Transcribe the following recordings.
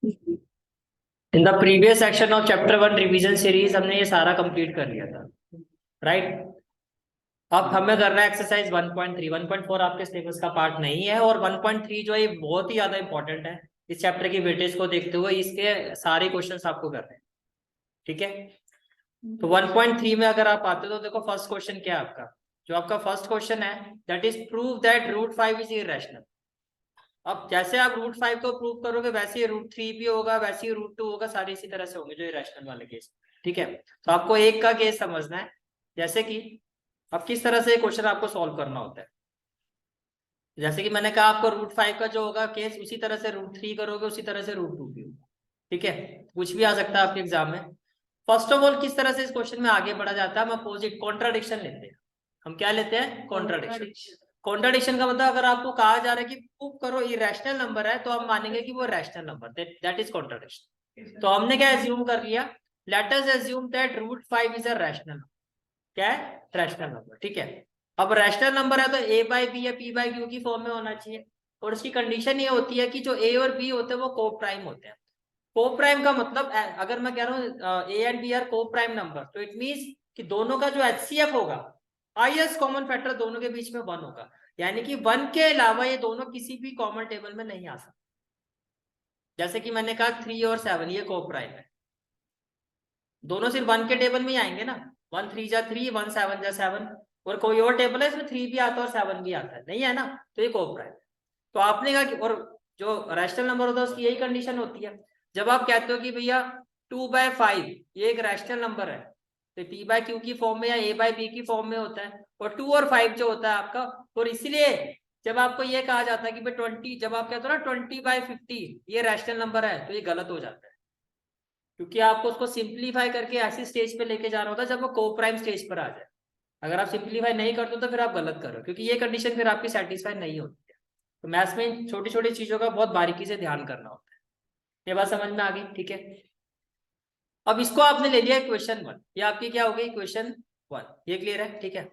In the previous section of chapter 1 revision series हमने ये सारा कंप्लीट कर लिया था, राइट। अब हमें करना है एक्सरसाइज 1.3। 1.4 आपके सिलेबस का पार्ट नहीं है, और 1.3 जो है ये बहुत ही ज्यादा इंपॉर्टेंट है। इस चैप्टर की वेटेज को देखते हुए इसके सारे क्वेश्चंस आपको करने हैं, ठीक है। तो 1.3 में अगर आप आते हो तो देखो फर्स्ट क्वेश्चन क्या है आपका। जो आपका फर्स्ट क्वेश्चन है that is prove that root 5 is irrational. अब जैसे आप रूट 5 को प्रूव करोगे वैसे ही रूट 3 भी होगा, वैसे ही रूट 2 होगा, सारे इसी तरह से होंगे जो इरेशनल वाले केस, ठीक है। तो आपको एक का केस समझना है, जैसे कि अब किस तरह से क्वेश्चन आपको सॉल्व करना होता है। जैसे कि मैंने कहा आपको रूट 5 का जो होगा केस उसी तरह से रूट 3 करोगे, उसी तरह से रूट 2 भी होगा, ठीक है। कुछ भी आ सकता है आपके एग्जाम में। फर्स्ट ऑफ ऑल किस तरह से इस क्वेश्चन में आगे बढ़ा जाता है, हम अपोजिट कॉन्ट्राडिक्शन लेते हैं। हम क्या लेते हैं? कॉन्ट्राडिक्शन। कॉन्ट्राडिक्शन का मतलब अगर आपको कहा जा रहा है कि प्रूव करो इरेशनल नंबर है, तो हम मानेंगे कि वो rational number, that is contradiction. तो हमने क्या एज्यूम कर लिया, let us assume that root 5 is a rational. क्या है? रैशनल नंबर, ठीक है। अब रैशनल नंबर है तो ए बाई बी या पी बाई क्यू की फॉर्म में होना चाहिए, और उसकी कंडीशन ये होती है कि जो ए और बी होते हैं वो को प्राइम होते हैं। को प्राइम का मतलब अगर मैं कह रहा हूँ ए एंड बी आर को प्राइम नंबर, तो इट मीन्स कि दोनों का जो एचसीएफ होगा, हाईएस्ट कॉमन फैक्टर दोनों के बीच में 1 होगा। यानी कि 1 के अलावा ये दोनों किसी भी कॉमन टेबल में नहीं आ सकते। जैसे कि मैंने कहा 3 और 7 ये को प्राइम है, दोनों सिर्फ 1 के टेबल में ही आएंगे ना। 1 3 जा 3, 1 7 जा 7। और कोई और टेबल है इसमें 3 भी आता है और 7 भी आता है, नहीं है ना, तो ये को प्राइम। तो आपने कहा कि, और जो रैशनल नंबर होता है उसकी यही कंडीशन होती है। जब आप कहते हो कि भैया 2/5 ये एक रैशनल नंबर है, तो पी बाय क्यू की फॉर्म में या ए बाय बी की फॉर्म में होता है, और 2 और 5 जो होता है आपका। और इसलिए जब आपको ये कहा जाता है कि भाई 20, जब आप कहते हो ना 20/50 ये रैशनल नंबर है, तो ये गलत हो जाता है, क्योंकि आपको उसको सिंप्लीफाई करके ऐसी स्टेज पे लेके जाना होता है जब वो को प्राइम स्टेज पर आ जाए। अगर आप सिंप्लीफाई नहीं करते तो फिर आप गलत कर रहे हो, क्योंकि ये कंडीशन फिर आपकी सेटिस्फाई नहीं होती है। तो मैथ्स में छोटी छोटी चीजों का बहुत बारीकी से ध्यान करना होता है। ये बात समझ में आ गई, ठीक है। अब इसको आपने ले लिया क्वेश्चन 1, ये आपकी क्या हो गई क्वेश्चन 1, ये क्लियर है, ठीक है।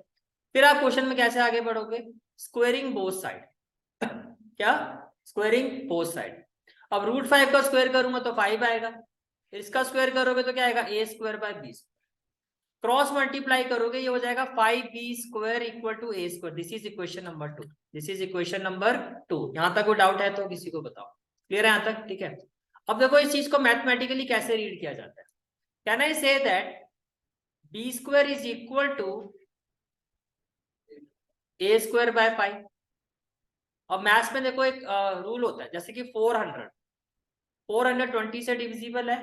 फिर आप क्वेश्चन में कैसे आगे बढ़ोगे? Squaring both side. क्या? Squaring both side. अब रूट 5 का स्क्वायर करूंगा तो 5 आएगा, इसका स्क्वायर करोगे तो क्या आएगा? A square by b. Cross multiply करोगे ये हो जाएगा 5b² equal to a square. This is equation number 2। This is equation number 2। यहां तक कोई डाउट है तो किसी को बताओ। क्लियर है यहां तक? ठीक है। अब देखो इस चीज को मैथमेटिकली कैसे रीड किया जाता है। Can I say that b² is equal to a square by 5। अब मैथ्स में देखो एक रूल होता है, जैसे कि 400 20 से डिविजिबल है।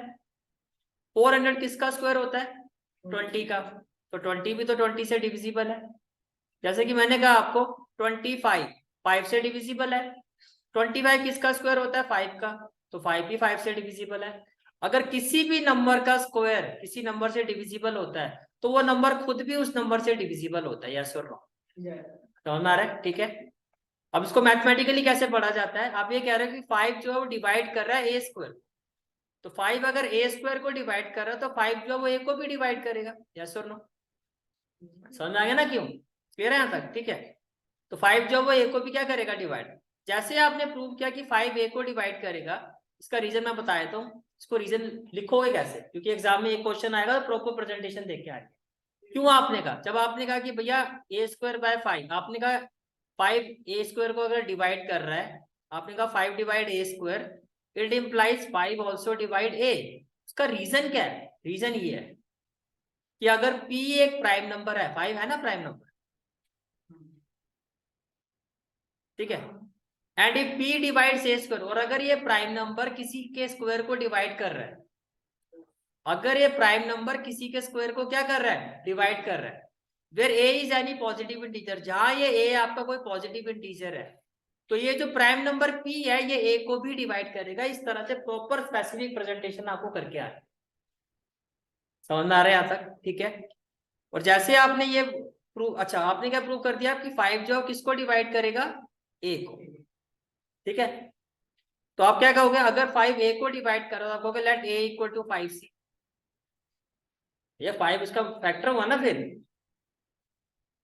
400 किसका स्क्वायर होता है? 20 का। तो 20 भी तो 20 से डिविजिबल है। जैसे कि मैंने कहा आपको 25 5 से डिविजिबल है। 25 किसका स्क्वायर होता है? 5 का। तो 5 भी 5 से डिविजिबल है। अगर किसी भी नंबर का स्क्वायर किसी नंबर से डिविजिबल होता है तो वो नंबर खुद भी उस नंबर से डिविजिबल होता है, यस और नो? समझ में आ रहा है? ठीक है। अब इसको मैथमेटिकली कैसे पढ़ा जाता है, आप ये कह रहे हो कि 5 जो है वो डिवाइड कर रहा है ए स्क्वायर। तो 5 अगर ए स्क्वायर को डिवाइड कर रहा है तो 5 जो है वो ए को भी डिवाइड करेगा, यस और नो? समझ में आ गया ना क्यों? क्लियर है यहां तक? ठीक है। तो 5 जो वो ए को भी क्या करेगा? डिवाइड। जैसे आपने प्रूव किया कि 5 ए को डिवाइड करेगा, इसका रीजन मैं बता देता हूँ। इसको रीजन लिखोगे कैसे, क्योंकि एग्जाम में एक क्वेश्चन आएगा तो प्रॉपर प्रेजेंटेशन देख के आएगा। क्यों आपने कहा, जब आपने कहा कि भैया ए स्क्वायर बाय 5, आपने कहा 5 ए स्क्वायर को अगर डिवाइड कर रहा है, आपने कहा 5 divide a square, it implies 5 also divide a. उसका रीजन क्या है? रीजन ये है कि अगर P एक प्राइम नंबर है, 5 है ना प्राइम नंबर, ठीक है, and if P divides A square, और अगर ये प्राइम नंबर किसी के स्क्वायर को डिवाइड कर रहा है, अगर ये प्राइम नंबर किसी के स्क्वायर को क्या कर रहा है? डिवाइड कर रहा है, where a is any positive integer, जहां ये ए आपका कोई पॉजिटिव इंटीजर है, तो ये जो प्राइम नंबर P है ये ए को भी डिवाइड करेगा। इस तरह से प्रॉपर स्पेसिफिक प्रेजेंटेशन आपको करके आ रहा है। समझ में आ रहा है यहां तक? ठीक है। और जैसे आपने ये प्रूव, अच्छा आपने क्या प्रूव कर दिया कि 5 जो किसको डिवाइड करेगा? ए को, ठीक है। तो आप क्या कहोगे, अगर 5 ए को डिवाइड करो आप कहोगे late A equal to 5c। ये 5 इसका फैक्टर हुआ ना फिर।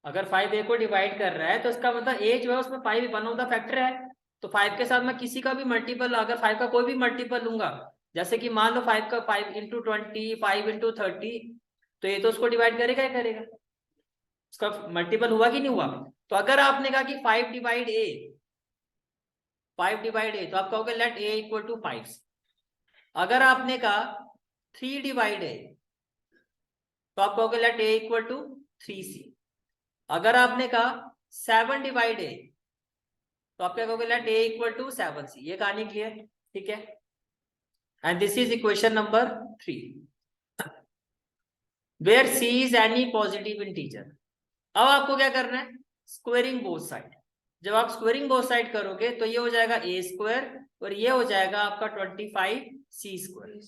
अगर 5 ए को डिवाइड कर रहा है तो इसका मतलब ए जो है उसमें 5 वन ऑफ द फैक्टर है, तो 5 के साथ मैं किसी का भी मल्टीपल, अगर 5 का कोई भी मल्टीपल लूंगा, जैसे कि मान लो 5 का 5 इंटू 20, 5 इंटू 30, तो ये तो उसको डिवाइड करेगा ही करेगा, उसका मल्टीपल हुआ कि नहीं हुआ। तो अगर आपने कहा कि 5 डिवाइड ए, 5 डिवाइड ए, तो आप कहोगे लेट ए इक्वल टू 5। अगर आपने कहा 3 डिवाइड ए, तो आप कहोगे late A equal to 3c। अगर आपने कहा 7 डिवाइड ए, तो आप क्या कहोगे late A equal to 7c। ये कहानी क्लियर, ठीक है। And this is equation number 3 where c is any positive integer. अब आपको क्या करना है, स्क्वेयरिंग बोथ साइड। जब आप स्क्वेयरिंग बोथ साइड करोगे तो ये हो जाएगा a स्क्वायर और ये हो जाएगा आपका 25c स्क्वायर।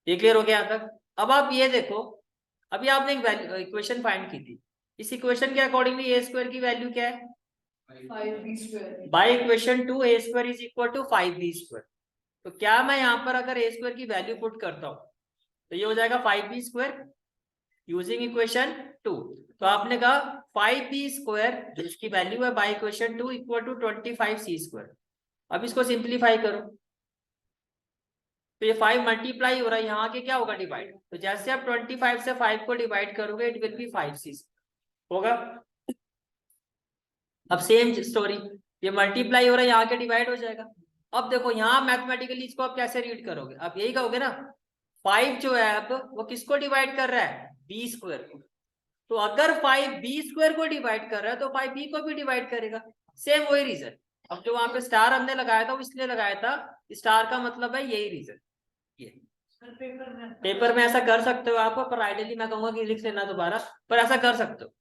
ये क्लियर हो गया यहाँ तक। अब आप ये देखो, अभी आपने एक इक्वेशन फाइंड की थी, इस इक्वेशन के अकॉर्डिंगली a स्क्वायर की वैल्यू क्या है, 5b square. By equation 2 a square is equal to 5b square. तो क्या मैं यहाँ पर अगर a स्क्वायर की वैल्यू पुट करता हूँ तो ये हो जाएगा 5b स्क्वायर यूजिंग इक्वेशन 2। तो आपने कहा 5b स्क्वायर जिसकी वैल्यू है by equation 2 equal to 25c square. अब इसको सिंप्लीफाई करो, तो ये 5 मल्टीप्लाई हो रहा है, यहाँ के क्या होगा डिवाइड, तो जैसे आप 25 से 5 को डिवाइड करोगे इट विल बी 5c होगा। अब सेम स्टोरी, ये मल्टीप्लाई हो रहा है, यहाँ के डिवाइड हो जाएगा। अब देखो यहाँ मैथमेटिकली इसको आप कैसे रीड करोगे, आप यही कहोगे ना 5 जो है अब वो किसको डिवाइड कर रहा है, b स्क्वायर को। तो अगर 5 b स्क्वायर को डिवाइड कर रहा है तो 5 b को भी डिवाइड करेगा, सेम वही रीजन। अब जो वहां पे स्टार हमने लगाया था वो इसलिए लगाया था, स्टार का मतलब है यही रीजन। ये पेपर में ऐसा कर सकते हो आप, पर आइडियली मैं कहूंगा कि लिख लेना दोबारा, पर ऐसा कर सकते हो।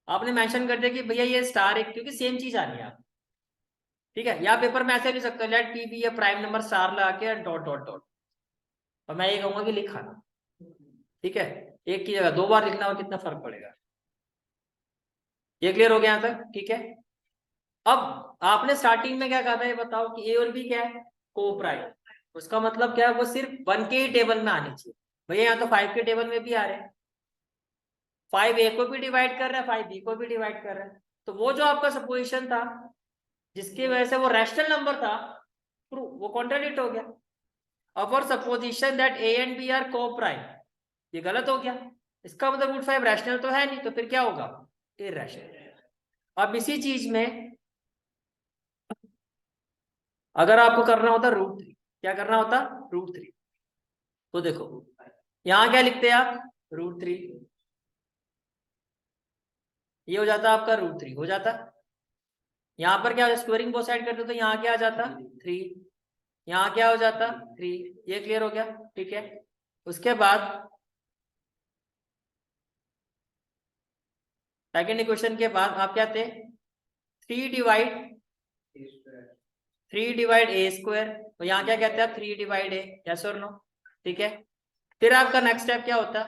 आपने मेंशन कर दिया कि भैया ये स्टार एक, क्योंकि सेम चीज आनी है आप, ठीक है। या पेपर में ऐसे लिख सकते हो लेट पी बी या प्राइम नंबर स्टार लगा के डॉट डॉट डॉट, और मैं ये कहूंगा कि लिखा ना, ठीक है। एक की जगह 2 बार लिखना और कितना फर्क पड़ेगा। ये क्लियर हो गया यहाँ तक, ठीक है। अब आपने स्टार्टिंग में क्या कहा था ये बताओ कि ए और बी क्या है, को प्राइम। उसका मतलब क्या है, वो सिर्फ 1 के ही टेबल में आनी चाहिए। भैया यहाँ तो 5 के टेबल में भी आ रहे हैं, 5 ए को भी डिवाइड कर रहा है, 5 बी को भी डिवाइड कर रहा है। तो वो जो आपका सपोजिशन था जिसकी वजह से वो रैशनल नंबर था, वो कॉन्ट्राडिक्ट हो गया। Our supposition that a and b are coprime, ये गलत हो गया। इसका मतलब रूट 5 रैशनल तो है नहीं, तो फिर क्या होगा, इरैशनल। अब इसी चीज में अगर आपको करना होता √3, क्या करना होता, √3, तो देखो यहां क्या लिखते हैं आप, √3, ये हो जाता आपका √3 हो जाता। यहाँ पर क्या स्क्वायरिंग बोथ साइड करते तो यहाँ क्या आ जाता 3, यहाँ क्या हो जाता 3। ये क्लियर हो गया, ठीक है। उसके बाद सेकेंड इक्वेशन के बाद आप क्या थे, 3 डिवाइड ए स्क्वायर, तो यहाँ क्या कहते हैं 3 डिवाइड ए, यस और नो, ठीक है। फिर आपका नेक्स्ट स्टेप क्या होता,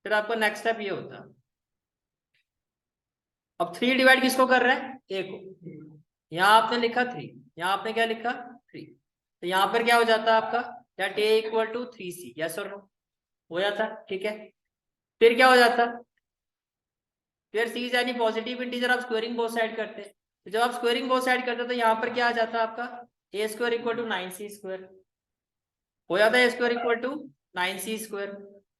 फिर आपका नेक्स्ट स्टेप ये होता, अब 3 डिवाइड किसको कर रहा है, ए को। यहाँ आपने लिखा 3, यहाँ आपने क्या लिखा 3, तो यहाँ पर क्या हो जाता आपका that a equal to 3c, yes और नो, हो जाता, ठीक है। फिर क्या हो जाता, फिर c is any positive integer, आप स्क्वायरिंग बोथ साइड करते, तो जब आप स्क्वायरिंग बोथ साइड करते तो यहाँ पर क्या आ जाता आपका a square equal to 9c square, हो जाता है a square equal to 9c square.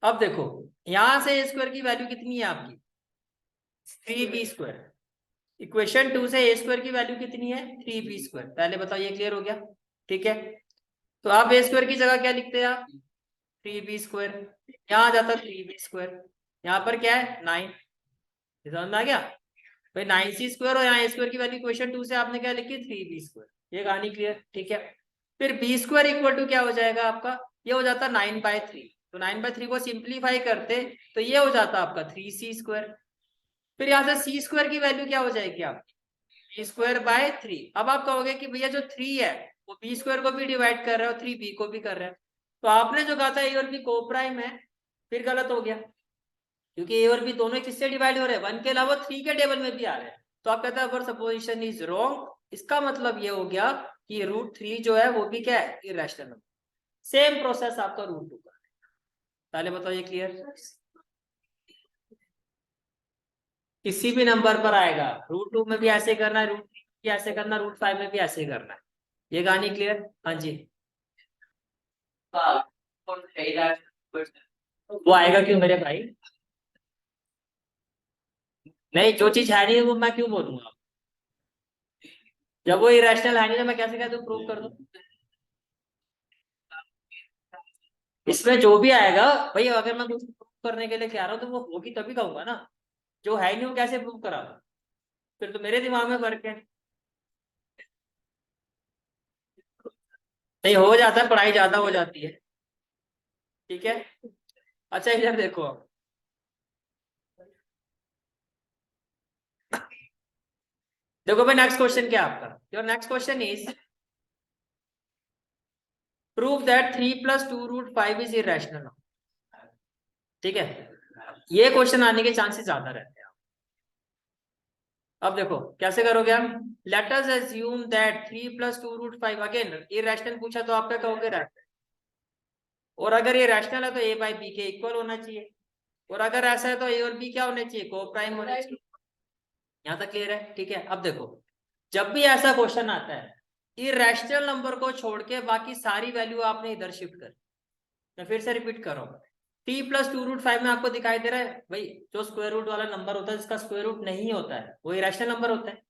अब देखो यहां से ए स्क्वायर की वैल्यू कितनी है आपकी 3b स्क्वायर, इक्वेशन 2 से ए स्क्वायर की वैल्यू कितनी है 3b स्क्वायर। पहले बताओ ये क्लियर हो गया, ठीक है। तो आप ए स्क्वायर की जगह क्या लिखते हैं आप 3b स्क्वायर, यहाँ आ जाता 3b स्क्वायर, यहाँ पर क्या है 9, समझ में आ गया भाई 9c स्क्वायर, और यहाँ ए स्क्वायर की वैल्यू इक्वेशन 2 से आपने क्या लिखी 3b स्क्वायर। ये कहानी क्लियर, ठीक है। फिर b स्क्वायर इक्वल टू क्या हो जाएगा आपका, ये हो जाता 9/3, तो 9/3 को सिंप्लीफाई करते तो ये हो जाता आपका 3c स्क्वायर। फिर यहाँ से c स्क्वायर की वैल्यू क्या हो जाएगी आपकी b²/3। अब आप कहोगे कि भैया जो 3 है वो b स्क्वायर को भी डिवाइड कर रहा है और 3b को भी कर रहा है, तो आपने जो कहा था a और b को प्राइम है, फिर गलत हो गया, क्योंकि ए और बी दोनों किससे डिवाइड हो रहे हैं 1 के अलावा 3 के टेबल में भी आ रहे हैं। तो आप कहते हैं अवर सपोजिशन इज रॉन्ग, इसका मतलब ये हो गया कि √3 जो है वो भी क्या है इरैशनल नंबर। सेम प्रोसेस आपका √2 का। पहले बताओ ये क्लियर? किसी भी नंबर पर आएगा, √2 में भी ऐसे करना है, √3 में भी ऐसे करना, √5 में भी ऐसे करना है। ये कहानी क्लियर? हाँ जी। वो आएगा क्यों मेरे भाई? नहीं, जो चीज है नहीं वो मैं क्यों बोलूंगा? जब वो इरेशनल है नहीं तो मैं कैसे कह दूं, प्रूव कर दूं? इसमें जो भी आएगा भाई, अगर मैं कुछ प्रूव करने के लिए कह रहा हूँ तो वो होगी तभी कहूंगा ना। जो है नहीं वो कैसे प्रूव करा दूं? फिर तो मेरे दिमाग में फर्क है। नहीं, हो जाता है, पढ़ाई ज्यादा हो जाती है। ठीक है। अच्छा इधर देखो, देखो भाई नेक्स्ट क्वेश्चन क्या है आपका? Your next question is prove that 3 + 2√5 is irrational. ठीक है, ये क्वेश्चन आने के चांसेस ज्यादा रहते हैं। अब देखो कैसे करोगे आप? Let us assume that 3 + 2√5, again irrational पूछा तो आप क्या कहोगे? रैशनल। और अगर ये रैशनल है तो a/b के इक्वल होना चाहिए, और अगर ऐसा है तो a और b क्या होने चाहिए? को प्राइम होने चाहिए। यहाँ तक क्लियर है? ठीक है। अब देखो, जब भी ऐसा क्वेश्चन आता है, इरेशनल नंबर को छोड़ के बाकी सारी वैल्यू आपने इधर शिफ्ट कर। मैं फिर से रिपीट कर रहा हूँ, 3 + 2√5 में आपको दिखाई दे रहा है भाई, जो स्क्वायर रूट वाला नंबर होता है जिसका स्क्वायर रूट नहीं होता है वो इरेशनल नंबर होता है।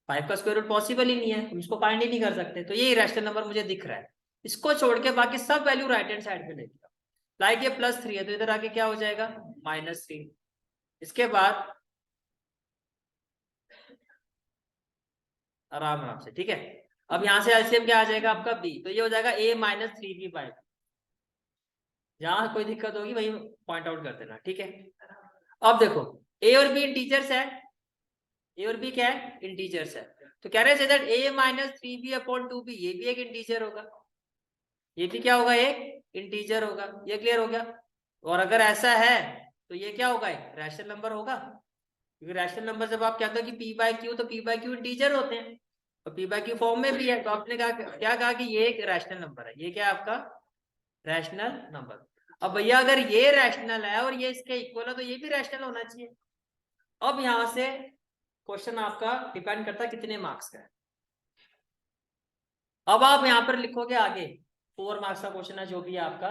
5 का स्क्वायर रूट पॉसिबल ही नहीं है, हम इसको फाइंड ही नहीं कर सकते, तो ये इरेशनल नंबर मुझे दिख रहा है। इसको छोड़ के बाकी सब वैल्यू राइट हैंड साइड पे लेके आओ। लाइक ये +3 है तो इधर आके क्या हो जाएगा? -3। इसके बाद आराम आराम से, ठीक है। अब यहाँ से एलसीएम क्या आ जाएगा आपका? b, तो ये हो जाएगा a - 3b/। जहां कोई दिक्कत होगी वही पॉइंट आउट कर देना, ठीक है। अब देखो, a और b इंटीजर्स है, a और b क्या है? इंटीजर्स है। तो कह रहे हैं दैट a - 3b/2b, ये भी एक इंटीजर होगा, ये भी क्या होगा? एक इंटीजर होगा। ये क्लियर हो गया? और अगर ऐसा है तो ये क्या होगा? एक रैशनल नंबर होगा, क्योंकि रैशनल नंबर जब आप कहते हो कि p/q, तो p/q इंटीजर होते हैं, और p/q फॉर्म में भी है, तो आपने कहा क्या कहा कि ये एक रैशनल नंबर है। ये क्या है आपका? Rational number. अब भैया अगर ये रैशनल है और ये इसके इक्वल है तो ये भी रैशनल होना चाहिए। अब यहां से क्वेश्चन आपका डिपेंड करता है कितने मार्क्स का है। अब आप यहां पर लिखोगे आगे, 4 मार्क्स का क्वेश्चन है जो भी है आपका,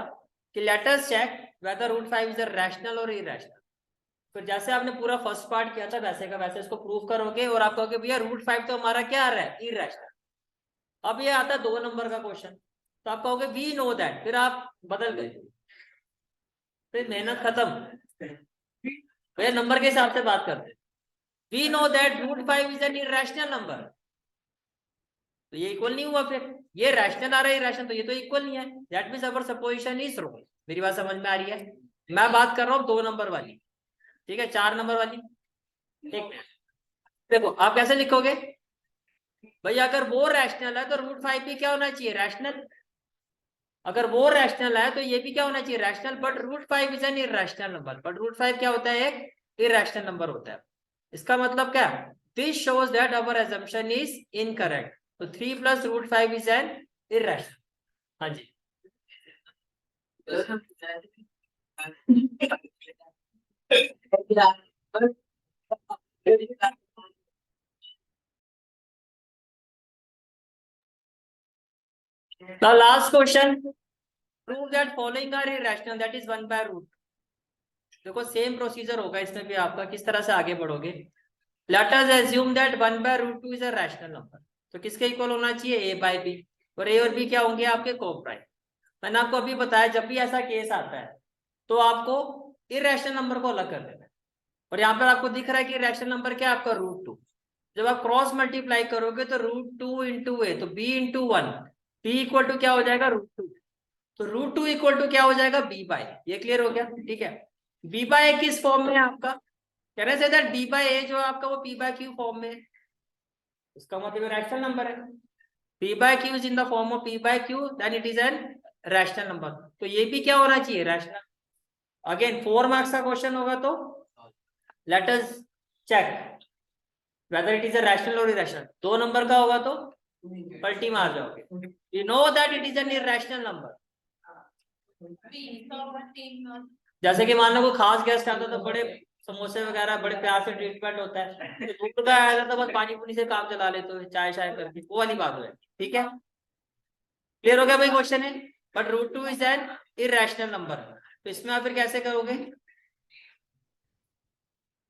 कि let us check whether √5 is a rational और इरेशनल। फिर जैसे आपने पूरा फर्स्ट पार्ट किया था वैसे का वैसे इसको प्रूव करोगे, और आप कहोगे भैया √5 तो हमारा क्या आ रहा है? इरेशनल। अब ये आता है 2 नंबर का क्वेश्चन, तो आप कहोगे वी नो दैट, फिर आप बदल गए, फिर मेहनत खत्म। भैया नंबर के हिसाब से बात करते हैं। We know that √5 is an irrational number, तो ये इक्वल नहीं हुआ। फिर ये रैशनल आ रहा है, इरेशनल, तो ये तो इक्वल नहीं है। That means our supposition is wrong. मेरी बात समझ में आ रही है? मैं बात कर रहा हूँ 2 नंबर वाली, ठीक है, 4 नंबर वाली। ठीक, देखो आप कैसे लिखोगे भैया? अगर वो रैशनल है तो √5 भी क्या होना चाहिए? रैशनल। अगर वो रैशनल है तो ये भी क्या होना चाहिए? Rational. But √5 is an irrational number, but √5 क्या होता है? एक इरेशनल नंबर होता है। इसका मतलब क्या? This shows that our assumption is incorrect. तो 3 + √5 इज एन इरेशनल। हाँ जी। The last question, prove that following are irrational, that is 1/√। देखो सेम प्रोसीजर होगा इसमें भी आपका, किस तरह से आगे बढ़ोगे? Let us assume that 1/√2 is a rational number, तो किसके इक्वल होना चाहिए? a/b, और a और b क्या होंगे आपके? को-प्राइम। मैंने आपको अभी बताया जब भी ऐसा केस आता है तो आपको इरेशनल नंबर को अलग कर देना है। और यहाँ पर आपको दिख रहा है कि इरेशनल नंबर क्या है आपका? √2। जब आप क्रॉस मल्टीप्लाई करोगे तो √2 इंटू a, तो b into 1, b equal to क्या हो जाएगा? √2। तो √2 इक्वल टू क्या हो जाएगा? b/। ये क्लियर हो गया? ठीक है। b/a किस फॉर्म में है आपका? कह रहे थे b/a जो है आपका वो p/q फॉर्म में है, इसका मतलब रैशनल नंबर है। p/q is in the form of p/q, then it is an rational number, तो ये भी क्या होना चाहिए? रैशनल। अगेन 4 मार्क्स का क्वेश्चन होगा, तो let us check whether it is a rational और इरेशनल। 2 नंबर का होगा तो पलटी मार जाओगे। You know that it is an irrational number, जैसे कि मान लो कोई खास गेस्ट आता तो बड़े समोसे वगैरह बड़े प्यार से ट्रीटमेंट होता है, तो दूर का आया था बस पानी पूरी से काम चला लेते हो, चाय चाय करके, वो वाली बात है। ठीक है, क्लियर हो गया भाई क्वेश्चन है। But root two is an irrational number, तो इसमें आप फिर कैसे करोगे?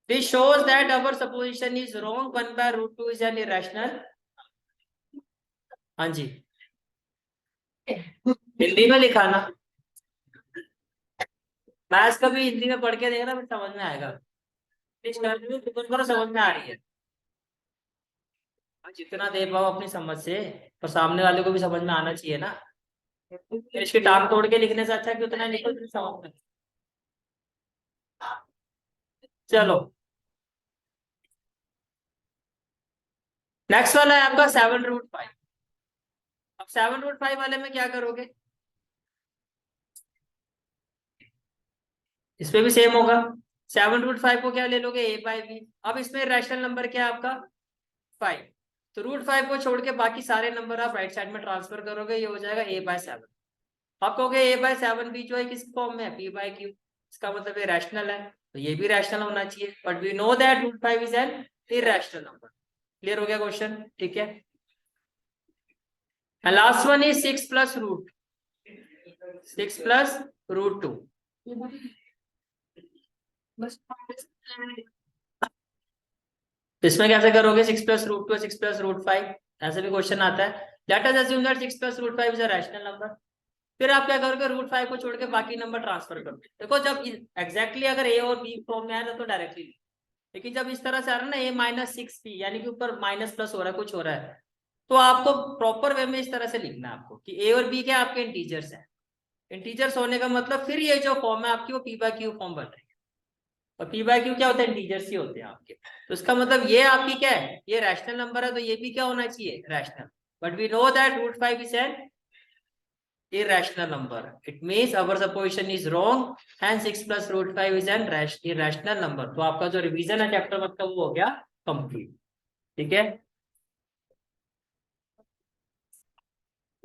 This shows that our supposition is wrong, 1/√2 is an irrational. हाँ जी, हिंदी में लिखा ना, मैथ्स का भी हिंदी में पढ़ के देखना फिर समझ में आएगा। समझ में आ रही है, जितना दे पाओ अपनी समझ से, पर सामने वाले को भी समझ में आना चाहिए ना। फिर इसकी टांग तोड़ के लिखने से अच्छा कि उतना लिखो फिर समझ में। चलो नेक्स्ट वाला है आपका 7√5। अब 7√5 वाले में क्या करोगे? इसमें भी सेम होगा, 7√5 को क्या ले लोगे, a/b। अब इसमें रैशनल नंबर क्या है आपका 5, तो √5 को छोड़ के बाकी सारे नंबर आप राइट साइड में ट्रांसफर करोगे, ये हो जाएगा a/7। आप कहोगे a/7 भी जो है किस फॉर्म में है, p/q, इसका मतलब ये रैशनल है, तो ये भी रैशनल होना चाहिए, but we know that √5 is an irrational number. Clear हो गया क्वेश्चन? ठीक है, लास्ट वन इज 6 + √2। इसमें कैसे करोगे? 6 + √2 6 + √5, ऐसे भी क्वेश्चन आता है। Let us assume that 6 + √5 is a rational number. फिर आप क्या करोगे? √5 को छोड़ के बाकी नंबर ट्रांसफर करोगे। देखो जब एग्जैक्टली अगर a और b फॉर्म में आया तो डायरेक्टली, लेकिन जब इस तरह से आ रहा है ना a-6b, यानी कि ऊपर माइनस प्लस हो रहा है, कुछ हो रहा है, तो आपको प्रॉपर वे में इस तरह से लिखना है आपको कि a और b क्या आपके इंटीजर्स हैं। इंटीजर्स होने का मतलब फिर ये जो फॉर्म है आपकी वो p/q फॉर्म बन रही है, और p/q क्या होता है? इंटीजर्स ही होते हैं आपके। तो इसका मतलब ये आपकी क्या है, ये रैशनल नंबर है, तो ये भी क्या होना चाहिए? Rational. But we know that √5 is an irrational number. It means our supposition is wrong and 6 + √5 is an irrational number. तो आपका जो रिवीजन है चैप्टर मतलब वो हो गया कंप्लीट। ठीक है,